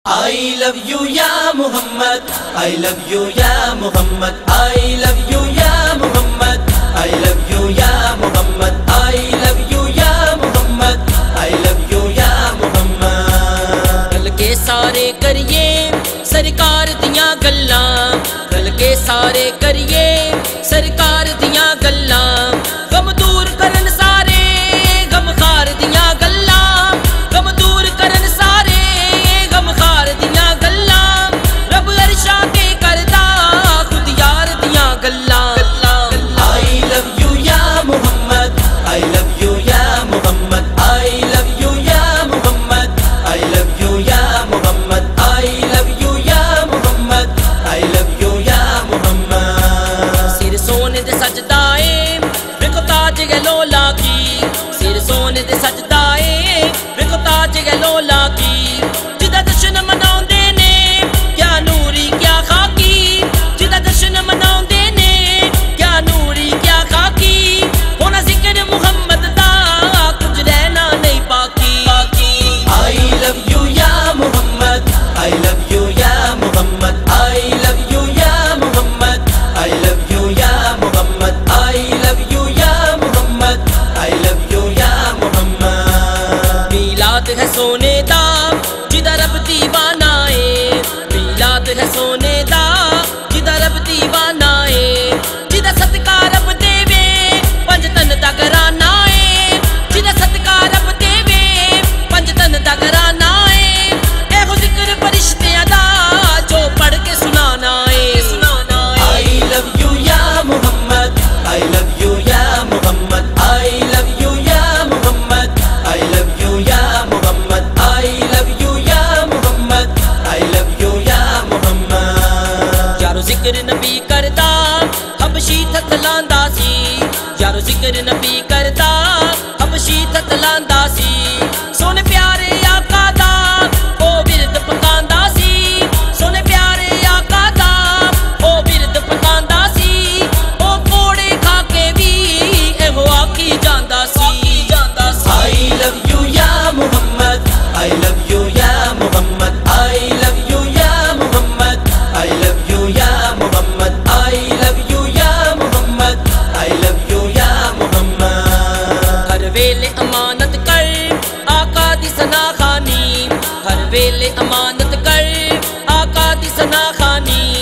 I love you ya Muhammad, I love you ya Muhammad, I love you ya Muhammad, I love you ya Muhammad, I love you ya Muhammad, I love you ya Muhammad. کل کے سارے کریے سرکار دیاں گلاں، کل کے سارے کریے سرکار دیاں گلاں، غم دور کرن سارے غم خار دیاں گلاں، غم دور کرن سارے غم خار دیاں گلاں، رب عرشاں کے کردا خود یار دیاں گلاں. I love you ya Muhammad, I love you ya Muhammad, I love you ya Muhammad, I love you ya Muhammad, I love you ya Muhammad, I love you ya Muhammad. سر سونے دے سجدہ اے ویکھو تاج گلولا کی، سر سونے دے سجدہ اے ویکھو تاج گلولا کی، جدا جشن مناؤندے نے کیا نوری کیا خاکی، جدا جشن مناؤندے نے کیا نوری کیا خاکی، ہونا ذکر محمد دا کچھ رہنا نہیں باقی. I love you ya Muhammad, I love you ya Muhammad, I love you ya Muhammad, I love you ya Muhammad, I love you ya Muhammad, I love you ya Muhammad. میلاد ہے سونے دا جدا رب دیوانہ اے، میلاد ہے سونے دا جدا رب دیوانہ اے، جدا صدقہ رب دے وے پنج تن دا گھرانہ اے، جدا صدقہ رب دے وے پنج تن دا گھرانہ اے، اے ہو ذکر فرشتیاں دا جو پڑھ کے سنانا اے. I love you ya Muhammad, I love you ya Muhammad, I love you ya Muhammad, I love you ya Muhammad, I love you ya Muhammad, I love you ya Muhammad. یارو ذکر نبی کردا حبشی تھتلاندا سی، یارو ذکر نبی کردا حبشی تھتلاندا سی، سونے پیارے آقا دا او ورد پکاندا سی، سونے پیارے آقا دا او ورد پکاندا سی، او کوڑے کھا کے بھی ایہو آکھی جاندا سی. I love you ya Muhammad, I love you ya Muhammad, I love you ya Muhammad, I love you ya Muhammad, I love you ya Muhammad, I love you ya Muhammad. ہر ویلے امانت کر آقا دی ثنا خوانی، ہر ویلے امانت کر آقا دی ثنا خوانی،